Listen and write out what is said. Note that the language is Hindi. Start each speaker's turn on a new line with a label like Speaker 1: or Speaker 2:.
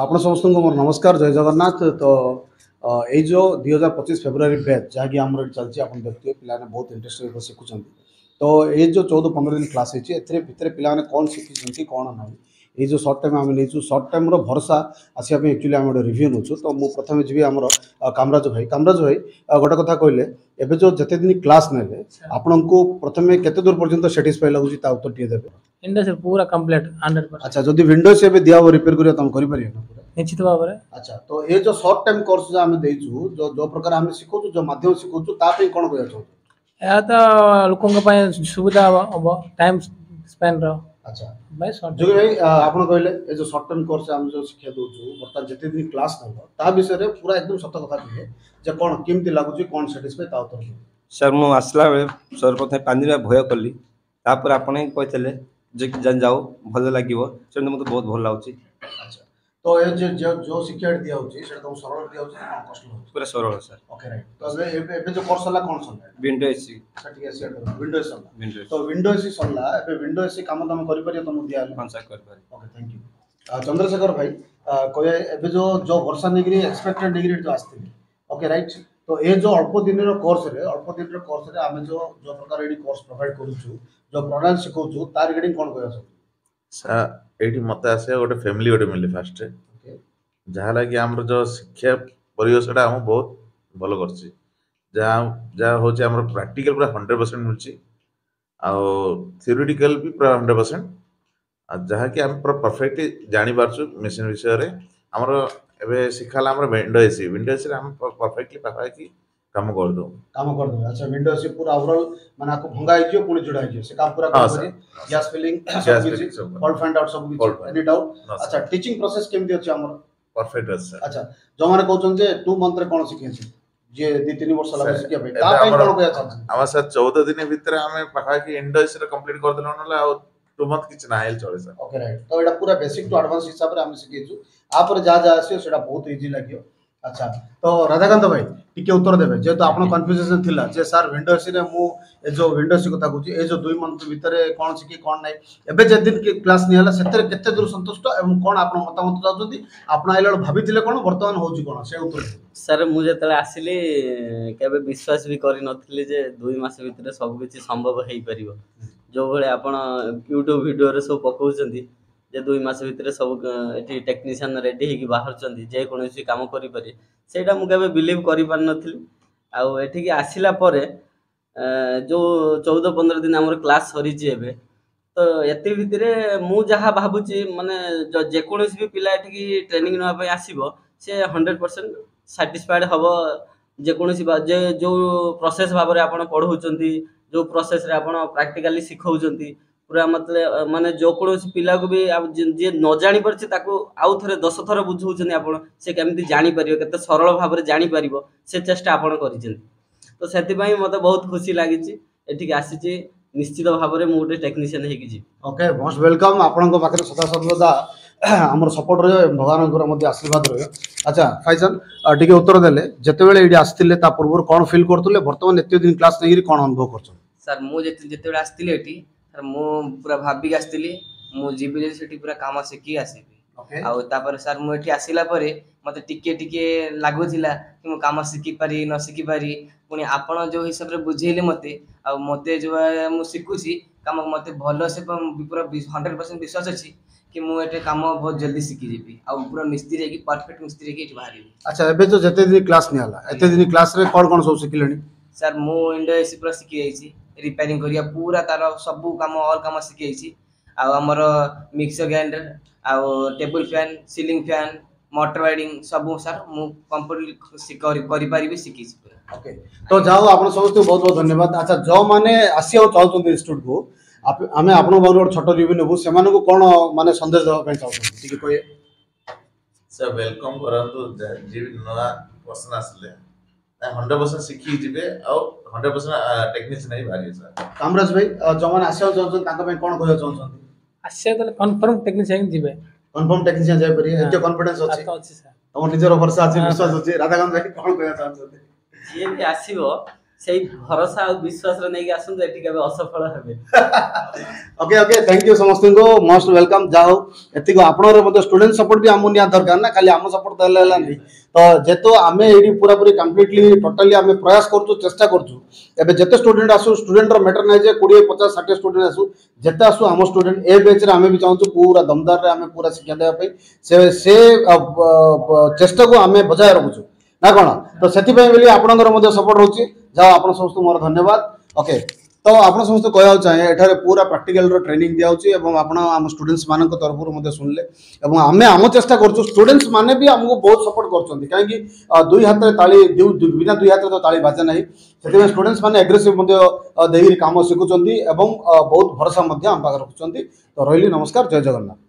Speaker 1: ଆପଣ ସମସ୍ତଙ୍କୁ ମୋର ନମସ୍କାର ଜୟ ଜଗନ୍ନାଥ ତ ଏଇ ଯେଉଁ 2025 ଫେବୃଆରୀ ବ୍ୟାଚ୍ ଯାହାକି ଆମର ଏଠି ଚାଲିଛି ଆପଣ ଦେଖୁଥିବେ ପିଲାମାନେ ବହୁତ ଇଣ୍ଟରେଷ୍ଟ ଶିଖୁଛନ୍ତି ତ ଏଇ ଯେଉଁ 14-15 ଦିନ କ୍ଲାସ୍ ହେଇଛି ଏଥିରେ ଭିତରେ ପିଲାମାନେ କ'ଣ ଶିଖିଛନ୍ତି କ'ଣ ନାହିଁ ଏଇ ଯେଉଁ ସର୍ଟ ଟାଇମ୍ ଆମେ ନେଇଛୁ ସର୍ଟ ଟାଇମ୍ର ଭରସା ଆସିବା ପାଇଁ ଆକ୍ଚୁଆଲି ଆମେ ଗୋଟେ ରିଭ୍ୟୁ ନେଉଛୁ ତ ମୁଁ ପ୍ରଥମେ ଯିବି ଆମର କାମରାଜ ଭାଇ ଗୋଟେ କଥା କହିଲେ ଏବେ ଯେଉଁ ଯେତେ ଦିନ କ୍ଲାସ୍ ନେଲେ ଆପଣଙ୍କୁ ପ୍ରଥମେ କେତେ ଦୂର ପର୍ଯ୍ୟନ୍ତ ସାଟିସ୍ଫାଏ ଲାଗୁଛି ତା ଉତ୍ତର ଟିକେ ଦେବେ
Speaker 2: इंडस्ट्री पूरा कंप्लीट 100%।
Speaker 1: अच्छा जदि विंडोज से दिया हो रिपेयर करिया तुम करि परिया ना पूरा
Speaker 2: निश्चित भाव में।
Speaker 1: अच्छा तो ये जो शॉर्ट टाइम कोर्स जो हम देइछु जो प्रकार हम सिखोछु जो माध्यम सिखोछु ता पे कोन कहय छ
Speaker 2: या तो लोकों के पाए सुविधा अब टाइम स्पेन रो।
Speaker 1: अच्छा
Speaker 2: भाई शॉर्ट
Speaker 1: जो भाई आपण कहले ये जो शॉर्ट टाइम कोर्स हम जो शिक्षा दोछु बर्तन जते दिन क्लास न ता विषय रे पूरा एकदम सत कथा कहे जे कोन केमति लागु छी कोन सैटिस्फाई ता उत्तर
Speaker 3: सर मु आसला सर्वप्रथम 5 दिन भय कली तापर आपण कहते जे जाओ भल लगे से मतलब बहुत भल लगुच।
Speaker 1: अच्छा तो ये जो शिक्षा दिया होची सेटा तुम सरल दिया होची कोन कष्ट होची
Speaker 3: पूरा सरल सर।
Speaker 1: ओके राइट तो एबे जो कोर्स हला कोन सला
Speaker 3: विंडो एसी
Speaker 1: ठीक है विंडोज सला तो विंडो एसी सला एबे विंडो एसी काम तुम करि परिया तुम दिया
Speaker 3: हां सर कर पारी।
Speaker 1: ओके थैंक यू चंद्रशेखर भाई कोए एबे जो वर्षा नेगरी एक्सपेक्टेड नेगरी जो आस्थिले ओके राइट तो ये जो अल्प दिन कोर्स रे आमे जो प्रकार एडी कोर्स प्रोवाइड करूछु जो प्रोग्राम सिखौछु तार रिगार्डिंग कोन कहय
Speaker 4: सर एठी मते आसे गोटे फैमिली गोटे मिले फास्ट ओके जहा लागी हमर जो शिक्षा परिवेशटा हम बहुत भलो करछि जहा होचे हमर प्रैक्टिकल पूरा 100% मिलछि आ थ्योरेटिकल भी पूरा 100% आ जहा कि हम पूरा परफेक्टली जानि पारछु मशीन विषय रे हमर एबे सिखाला हमर विंडो एसी रे हम परफेक्टली पापा की काम कर दो
Speaker 1: अच्छा विंडो एसी पूरा ओवरऑल माने आपको भंगा आइयो पुणी जुड़ा आइयो से काम पूरा कर करी गैस फिलिंग सब फॉल्ट फाइंड आउट सब कुछ एनी डाउट अच्छा टीचिंग प्रोसेस केमती अछि हमर
Speaker 4: परफेक्ट अछि
Speaker 1: अच्छा जो माने कहउछन जे 2 मंथ रे कोन सिखे छी जे 2-3 वर्ष लगे सिखे भाई ता पई कोन कहय छ
Speaker 4: हम सर 14 दिन भीतर हमें पापा की विंडो एसी रे कंप्लीट कर देलो नले आ 2 मंथ किछ ना हेल चले सर।
Speaker 1: ओके राइट तो एटा पूरा बेसिक टू एडवांस हिसाब रे हम सिखेछु आ पर जा आसियो सेटा बहुत इजी लागियो। अच्छा तो राधाकांत भाई टिके उत्तर देबे जेतो आपण कन्फ्यूजन थिला जे सर विंडो एसी रे मु ए जो विंडो एसी कथा कहूची ए जो 2 मंथ भीतर कोन सिखी कोन नै एबे जे दिन के क्लास नि हला सेते केते दूर संतुष्ट एवं कोन आपण मतामत जाउछथि आपण आइलो भाबिथिले कोन वर्तमान होउची कोन से उत्तर
Speaker 5: सर मु जेतले आसिली केबे विश्वास भी करि नथिले जे 2 मास भीतर सब किछि संभव हेई परिबो जो भले आपण YouTube वीडियो रे सब पकाउछथि जे 2 मास भीतर सब एठी टेक्नीशियन रेडी हेकी बाहर चंदी जे कोनोसी काम करि पारि सेटा मु केबे बिलीव करि पार नथिली आ एठी की आसिला परे जो 14-15 दिन हमर क्लास सरी जे एबे तो एते भीतर मु जहा भाबुची माने जे कोनोसी भी पिला एठी की ट्रेनिंग नवा पय आसीबो से 100% सैटिस्फाइड हबो जे कोनोसी जे जो प्रोसेस भाबरे आपण पढौचंती जो प्रोसेस रे आपण प्रैक्टिकली सिखौचंती पूरा मतलब माने जो कोनोसी पिला को भी जे न जानि परछि ताको आउ थरे 10 थर बुझौचनी आपण से केमति जानि परियो केते सरल भाबरे जानि परिबो से चेष्टा आपण करिचंती तो सेति पई मते बहुत खुशी लागिची एठी के आसीची निश्चित भाबरे मु गोटे टेक्नीशियन हेकी जी।
Speaker 1: ओके मोस्ट वेलकम आपनको पाखरे सदा सर्वदा हमर सपोर्ट रे भगवान गुर मध्ये आशीर्वाद रहियो। अच्छा फैजल टिके उत्तर देले जते बेले इडी आस्थिले ता पूर्व कोन फील करतले वर्तमान एते दिन क्लास नेगिरी कोन अनुभव करछन
Speaker 6: सर मु जते बेले आस्थिले एठी सर मु पूरा भाबी के आस्थिली मु जीबी सेठी पूरा काम सिखी आसीबी आ तापर सर मु एठी आसीला परे मते टिके लागुथिला कि मु काम सिखी पारी न सिखी पारी पुनी आपण जो हिसाब रे बुझेले मते जो मु सिखुची काम मते भलो से पूरा 100% विश्वास अछि कि मु एटे काम बहुत जल्दी सिखी जेबी आ पूरा मिस्त्री की परफेक्ट मिस्त्री की एठी बाहरी।
Speaker 1: अच्छा एबे जो जते दिन क्लास नि हला एते दिन क्लास रे कोन सो सिखिलेनी
Speaker 6: सर मु विंडो एसी पूरा सिखी जाईची रिपेयरिंग करिया पूरा तार सब काम ऑल काम सिखी जाईची आ हमर मिक्सर ग्राइंडर आ table fan ceiling fan motor wiring सब सर मु कंप्लीट करि पारिबी सिखी छी।
Speaker 1: ओके तो जाओ आपण समस्त बहुत बहुत धन्यवाद। अच्छा जो माने आसिया चाहउछन इंस्टीट्यूट को आमे आपण बहुत छोट रिव्यू नेबु सेमान को कोन माने संदेश देबा पे चाहउछन ठीक कोए
Speaker 4: सर वेलकम करंतु जे नया पर्सन आसले 100% सिखी जिबे और 100% टेक्निशियन नहीं भागे सर।
Speaker 1: कामराज भाई जो माने आसिया चाहउछन ताका पे कोन कहय चाहउछन
Speaker 2: आसिया तले कंफर्म टेक्नीशियन जिबे
Speaker 1: कंफर्म टेक्नीशियन जाय परी एते कॉन्फिडेंस अछि सर हमर निजर भरोसा अछि विश्वास अछि राधाकांत भाई कोन कहय चाहउछन
Speaker 5: जे भी आसीबो ସେଇ ଭରସା ଆଉ ବିଶ୍ୱାସରେ ନେଇକି ଆସନ୍ତୁ, ଏଠି କେବେ ଅସଫଳ ହେବେ।
Speaker 1: ओके ओके थैंक यू समस्त को मोस्ट वेलकम जाओ एतिक आपनर मते स्टूडेंट सपोर्ट भी आमु निया दरकार ना, खाली आम सपोर्ट देले हला नहीं। तो जेतो आमे एडी पूरा पूरी कंप्लीटली टोटली आमे प्रयास करछु, चेष्टा करछु। एबे जते स्टूडेंट आसु स्टूडेंट रो मैटर नै जे 20 50 60 स्टूडेंट आसु, जते आसु आम स्टूडेंट ए बैच रे आमे भी चाहछु पूरा दमदार रे आमे पूरा शिक्षा देबा पे से चेष्टा को आमे बजाय रखछु ना कोन। तो सेति पे बोली आपनकर मते सपोर्ट होछि, जाओ आपन समस्त मोर धन्यवाद। ओके तो आपन समस्त कहया चाहे एठारे पूरा प्रैक्टिकल रो ट्रेनिंग दिया होछि एवं आपन आम स्टूडेंट्स मानन को तरफ रो मते सुनले एवं आमे आम चेष्टा करछु। स्टूडेंट्स माने भी हमको बहुत सपोर्ट करछन्ती, काहे कि दुई हाथ रे ताली बिना दुई हाथ रे तो ताली बाजे नाही। सेति स्टूडेंट्स माने एग्रेसिव मते देही काम शिखुचन्ती एवं बहुत भरोसा मते हम पाकर रखुचन्ती। तो रहिली नमस्कार, जय जगन्नाथ।